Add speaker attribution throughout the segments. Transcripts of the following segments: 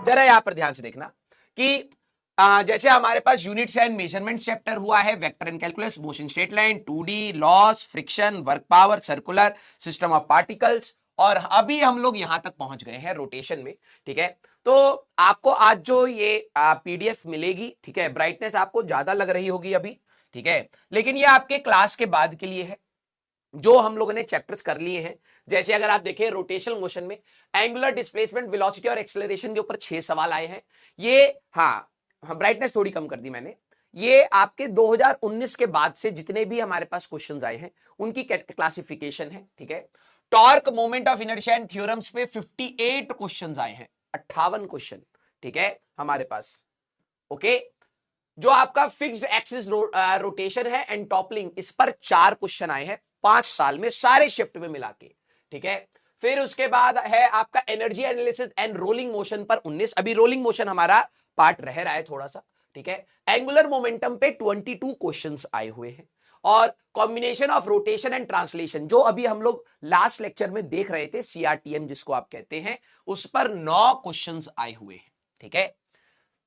Speaker 1: जरा यहां पर ध्यान से देखना कि जैसे हमारे पास यूनिट्स एंड मेजरमेंट चैप्टर हुआ है, vector and calculus, motion straight line, 2D, loss, friction, work power, circular, system of particles, और अभी हम लोग यहां तक पहुंच गए हैं रोटेशन में। ठीक है, तो आपको आज जो ये पीडीएफ मिलेगी, ठीक है, ब्राइटनेस आपको ज्यादा लग रही होगी अभी, ठीक है, लेकिन ये आपके क्लास के बाद के लिए है, जो हम लोगों ने चैप्टर्स कर लिए हैं। जैसे अगर आप देखें रोटेशनल मोशन में एंगुलर डिस्प्लेसमेंट, वेलोसिटी और एक्सेलरेशन के ऊपर 6 सवाल आए हैं। ये हाँ, ब्राइटनेस थोड़ी कम कर दी मैंने। ये आपके 2019 के बाद से जितने भी हमारे पास क्वेश्चंस आए हैं उनकी क्लासिफिकेशन है। ठीक है, torque, moment of inertia and theorems पे 58 क्वेश्चंस आए हैं, 58 क्वेश्चन, ठीक है हमारे पास। ओके, जो आपका फिक्स्ड एक्सिस रोटेशन है एंड टॉपलिंग, इस पर 4 क्वेश्चन आए हैं 5 साल में, सारे शिफ्ट में मिला के। ठीक है, फिर उसके बाद है आपका energy analysis and rolling motion पर 19, अभी रोलिंग मोशन हमारा पार्ट रह रहा है थोड़ा सा। ठीक है, एंगुलर मोमेंटम पे 22 क्वेश्चंस आए हुए हैं, और combination of rotation and translation, जो अभी हम लोग लास्ट लेक्चर में देख रहे थे, CRTM जिसको आप कहते हैं, उस पर 9 क्वेश्चंस आए हुए हैं। ठीक है,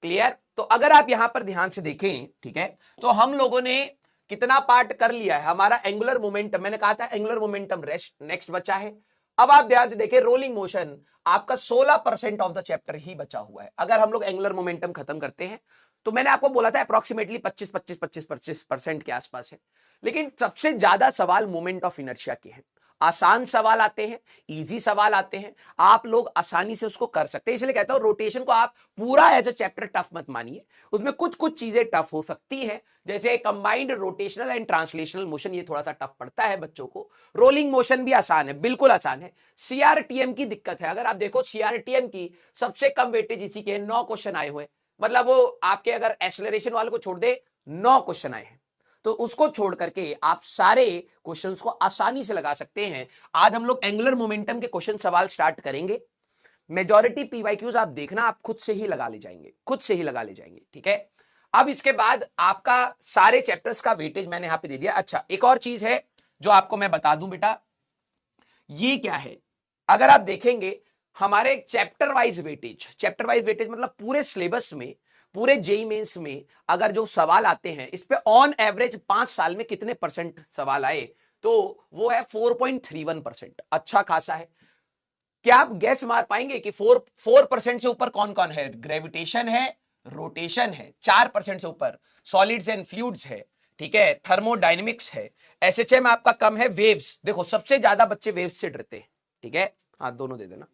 Speaker 1: क्लियर? तो अगर आप यहां पर ध्यान से देखें, ठीक है, तो हम लोगों ने कितना पार्ट कर लिया है। हमारा एंगुलर मोमेंटम, मैंने कहा था एंगुलर मोमेंटम रेस्ट नेक्स्ट बचा है। अब आप ध्यान से देखें, रोलिंग मोशन आपका 16% ऑफ द चैप्टर ही बचा हुआ है। अगर हम लोग एंगुलर मोमेंटम खत्म करते हैं तो मैंने आपको बोला था अप्रोक्सीमेटली 25-25-25-25% के आसपास है, लेकिन सबसे ज्यादा सवाल मोमेंट ऑफ इनर्शिया के हैं। आसान सवाल आते हैं, इजी सवाल आते हैं, आप लोग आसानी से उसको कर सकते हैं। इसलिए कहता हूं रोटेशन को आप पूरा एज अ चैप्टर टफ मत मानिए, उसमें कुछ कुछ चीजें टफ हो सकती हैं, जैसे combined rotational and translational motion, ये थोड़ा सा टफ पड़ता है बच्चों को। रोलिंग मोशन भी आसान है, बिल्कुल आसान है। CRTM की दिक्कत है, अगर आप देखो CRTM की सबसे कम वेटेज इसी के 9 क्वेश्चन आए हुए, मतलब वो आपके अगर एक्सेलरेशन वाले को छोड़ दे 9 क्वेश्चन आए हैं, तो उसको छोड़ करके आप सारे क्वेश्चंस को आसानी से लगा सकते हैं। आज हम लोग एंगुलर मोमेंटम के क्वेश्चन सवाल स्टार्ट करेंगे। मेजॉरिटी PYQs आप देखना, आप खुद से ही लगा ले जाएंगे, खुद से ही लगा ले जाएंगे। ठीक है, अब इसके बाद आपका सारे चैप्टर्स का वेटेज मैंने यहां पे दे दिया। अच्छा, एक और चीज है जो आपको मैं बता दूं बेटा, ये क्या है, अगर आप देखेंगे हमारे चैप्टर वाइज वेटेज मतलब पूरे सिलेबस में, पूरे जेई मेंस में अगर जो सवाल आते हैं, इस पे ऑन एवरेज 5 साल में कितने परसेंट सवाल आए, तो वो है 4.31%, अच्छा खासा है। क्या आप गैस मार पाएंगे कि 4% से ऊपर कौन कौन है? ग्रेविटेशन है, रोटेशन है, 4% से ऊपर सॉलिड्स एंड फ्लूइड्स है, ठीक है, थर्मोडायनेमिक्स है, SHM आपका कम है, वेव्स, देखो सबसे ज्यादा बच्चे वेव्स से डरते हैं। ठीक है, हाँ दोनों दे देना।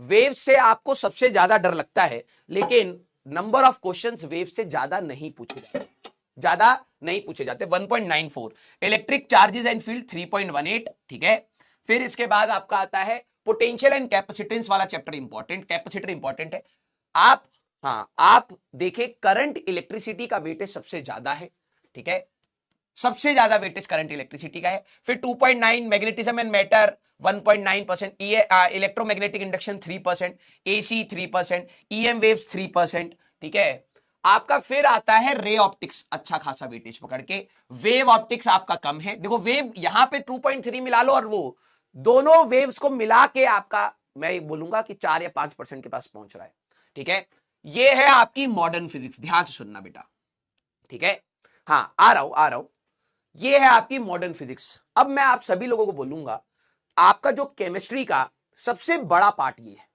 Speaker 1: वेव्स से आपको सबसे ज्यादा डर लगता है, लेकिन नंबर ऑफ क्वेश्चंस वेव से ज्यादा नहीं पूछे जाते, ज्यादा नहीं पूछे जाते। 1.94। Electric charges and field 3.18। ठीक है, फिर इसके बाद आपका आता है पोटेंशियल एंड कैपेसिटेंस वाला चैप्टर, इंपॉर्टेंट, कैपेसिटर इंपॉर्टेंट है। आप हाँ, आप देखें करंट इलेक्ट्रिसिटी का वेटेज सबसे ज्यादा है। ठीक है, सबसे ज्यादा वेटेज करंट इलेक्ट्रिसिटी का है। फिर 2.9 magnetism and matter 1.9%, electromagnetic induction 3%, AC 3%, EM waves 3%। ठीक है, आपका फिर आता है रे ऑप्टिक्स, अच्छा खासा वेटेज पकड़ के। वेव ऑप्टिक्स आपका कम है, देखो वेव यहां पे 2.3 मिला लो, और वो दोनों वेव्स को मिला के आपका मैं बोलूंगा कि 4 या 5% के पास पहुंच रहा है। ठीक है, ये है आपकी मॉडर्न फिजिक्स, ध्यान से सुनना बेटा। ठीक है, हाँ आ रहा हूं, ये है आपकी मॉडर्न फिजिक्स। अब मैं आप सभी लोगों को बोलूंगा, आपका जो केमिस्ट्री का सबसे बड़ा पार्ट ये है।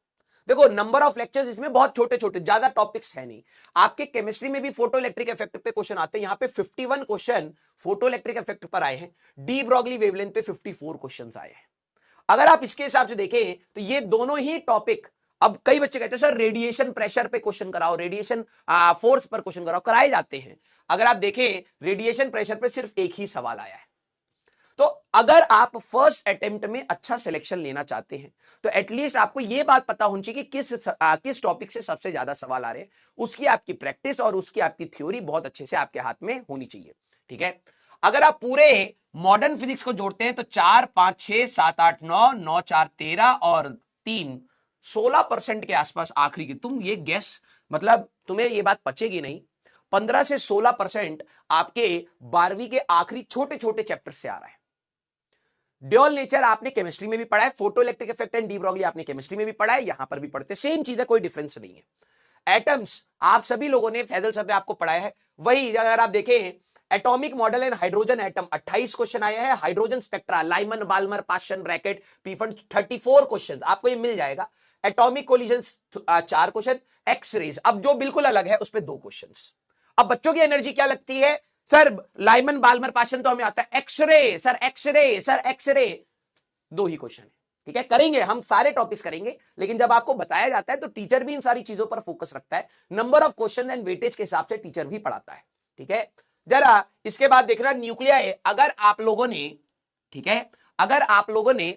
Speaker 1: देखो नंबर ऑफ लेक्चर्स इसमें बहुत छोटे छोटे, ज्यादा टॉपिक्स है नहीं। आपके केमिस्ट्री में भी फोटो इलेक्ट्रिक इफेक्ट पे क्वेश्चन आते हैं, यहां पे 51 क्वेश्चन फोटो इलेक्ट्रिक इफेक्ट पर आए हैं। डी ब्रॉगली वेवलेंथ पे 54 क्वेश्चन आए हैं। अगर आप इसके हिसाब से देखें तो ये दोनों ही टॉपिक, अब कई बच्चे कहते हैं सर रेडिएशन प्रेशर पे क्वेश्चन कराओ, रेडिएशन फोर्स पर क्वेश्चन कराओ, कराए जाते हैं। अगर आप देखें रेडिएशन प्रेशर पे सिर्फ एक ही सवाल आया है। तो अगर आप फर्स्ट अटेम्प्ट में अच्छा सिलेक्शन लेना चाहते हैं तो एटलीस्ट आपको यह बात पता होनी चाहिए कि किस टॉपिक से सबसे ज्यादा सवाल आ रहे हैं, उसकी आपकी प्रैक्टिस और उसकी आपकी थ्योरी बहुत अच्छे से आपके हाथ में होनी चाहिए। ठीक है, अगर आप पूरे मॉडर्न फिजिक्स को जोड़ते हैं तो 4, 5, 6, 7, 8, 9, 9, 4, 13 और 3, 16% के आसपास आखिरी की। तुम ये गैस, मतलब तुम्हें ये बात पचेगी नहीं, 15 से 16% आपके 12वीं के आखिरी छोटे छोटे चैप्टर से आ रहा है। ड्यूअल नेचर आपने केमिस्ट्री में भी पढ़ा है, photo electric effect and de Broglie आपने केमिस्ट्री में भी पढ़ा है, यहां पर भी पढ़ते, सेम चीज है, कोई डिफरेंस नहीं है। एटम्स आप सभी लोगों ने फैजल सर ने आपको पढ़ाया है, वही अगर आप देखें atomic model and hydrogen atom 28 question आए हैं, hydrogen spectra Lyman Balmer Paschen Brackett Pfund 34 question आपको ये मिल जाएगा। Atomic collision 4 question, X rays अब जो बिल्कुल अलग है उस पर 2 क्वेश्चन। अब बच्चों की एनर्जी क्या लगती है सर, लाइमन बाल्मर पाशन तो हमें आता है, X-ray sir, X-ray sir, X-ray 2 ही क्वेश्चन है, ठीक है। करेंगे हम सारे टॉपिक्स करेंगे, लेकिन जब आपको बताया जाता है तो टीचर भी इन सारी चीजों पर फोकस रखता है, number of question and weightage के हिसाब से टीचर भी पढ़ाता है, ठीक है। जरा इसके बाद देखना न्यूक्लियाई, अगर आप लोगों ने, ठीक है, अगर आप लोगों ने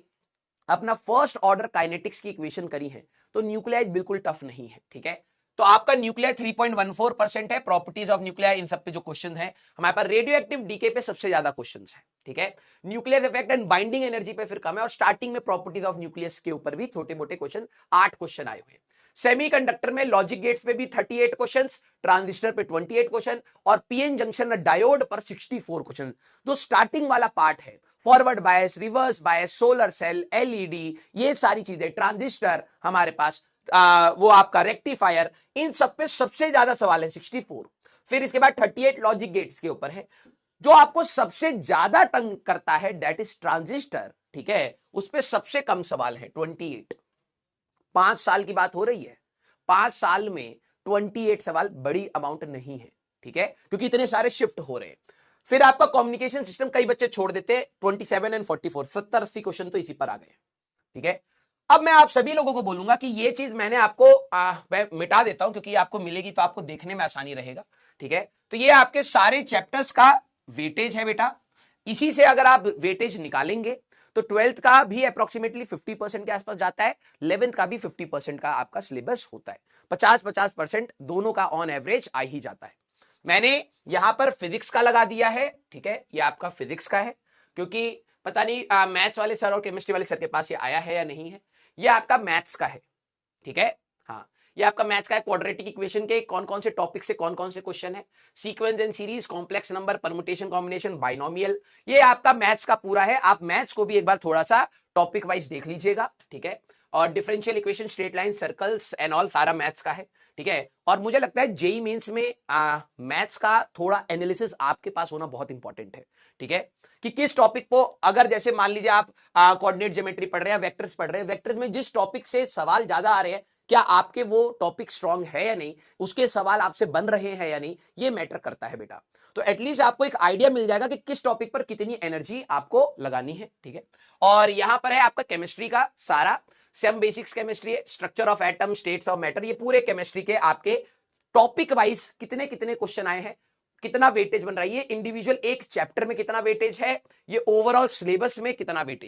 Speaker 1: अपना फर्स्ट ऑर्डर काइनेटिक्स की इक्वेशन करी है तो न्यूक्लियाई बिल्कुल टफ नहीं है, ठीक है। तो आपका न्यूक्लियर 3.14% है, प्रॉपर्टीज ऑफ न्यूक्लियर इन सब पे जो क्वेश्चन है हमारे पास, रेडियो एक्टिव डीके पे सबसे ज्यादा क्वेश्चंस है, ठीक है। Nuclear effect and binding energy पे फिर कम है, और स्टार्टिंग में प्रॉपर्टीज ऑफ न्यूक्लियस के ऊपर भी छोटे मोटे क्वेश्चन 8 क्वेश्चन आए हुए हैं। सेमीकंडक्टर में लॉजिक गेट्स पे भी 38 क्वेश्चंस, ट्रांजिस्टर पे 28 क्वेश्चन, और पीएन जंक्शन डायोड पर 64 क्वेश्चन। जो स्टार्टिंग वाला पार्ट है, forward bias, reverse bias, solar cell, LED, ये सारी चीजें, ट्रांजिस्टर हमारे पास, वो आपका रेक्टिफायर, इन सब पे सबसे ज्यादा सवाल है 64। फिर इसके बाद 38 लॉजिक गेट्स के ऊपर है। जो आपको सबसे ज्यादा तंग करता है दैट इज ट्रांजिस्टर, ठीक है, उस पे सबसे कम सवाल है 28। 5 साल की बात हो रही है, 5 साल में 28 सवाल बड़ी अमाउंट नहीं है, ठीक है, क्योंकि इतने सारे शिफ्ट हो रहे हैं। फिर आपका कम्युनिकेशन सिस्टम कई बच्चे छोड़ देते, 27 एंड 44, 70-80 क्वेश्चन तो इसी पर आ गए, ठीक है। अब मैं आप सभी लोगों को बोलूंगा कि ये चीज मैंने आपको मैं मिटा देता हूं, क्योंकि आपको मिलेगी तो आपको देखने में आसानी रहेगा, ठीक है। तो ये आपके सारे चैप्टर्स का वेटेज है बेटा, इसी से अगर आप वेटेज निकालेंगे तो 12th का भी अप्रोक्सीमेटली 50% के आसपास जाता है, 11th का भी 50% का आपका सिलेबस होता है, 50-50% दोनों का ऑन एवरेज आ ही जाता है। मैंने यहां पर फिजिक्स का लगा दिया है, ठीक है, ये आपका फिजिक्स का है, क्योंकि पता नहीं मैथ्स वाले सर और केमिस्ट्री वाले सर के पास ये आया है या नहीं है। ये आपका मैथ्स का है, ठीक है, हाँ, ये आपका मैथ्स का है। क्वाड्रेटिक इक्वेशन के कौन कौन से टॉपिक से कौन कौन से क्वेश्चन है, sequence and series, complex number, permutation combination, binomial, ये आपका मैथ्स का पूरा है। आप मैथ्स को भी एक बार थोड़ा सा टॉपिक वाइज देख लीजिएगा, ठीक है। और differential equation, straight line, circles and all सारा मैथ्स का है, ठीक है। और मुझे लगता है जेई मेंस में मैथ्स का थोड़ा एनालिसिस आपके पास होना बहुत इंपॉर्टेंट है, ठीक है, कि किस टॉपिक को, अगर जैसे मान लीजिए आप कोऑर्डिनेट ज्योमेट्री पढ़ रहे हैं, वेक्टर्स पढ़ रहे हैं, वेक्टर्स में जिस टॉपिक से सवाल ज्यादा आ रहे हैं, क्या आपके वो टॉपिक स्ट्रांग है या नहीं, उसके सवाल आपसे बन रहे हैं या नहीं, ये मैटर करता है बेटा। तो एटलीस्ट आपको एक आइडिया मिल जाएगा कि किस टॉपिक पर कितनी एनर्जी आपको लगानी है, ठीक है। और यहां पर है आपका केमिस्ट्री का सारा, सेम बेसिक्स केमिस्ट्री है, structure of atom, states of matter, ये पूरे केमिस्ट्री के आपके टॉपिक वाइज कितने कितने क्वेश्चन आए हैं, कितना वेटेज बन रहा है, ये इंडिविजुअल एक चैप्टर में कितना वेटेज है, ये ओवरऑल सिलेबस में कितना वेटेज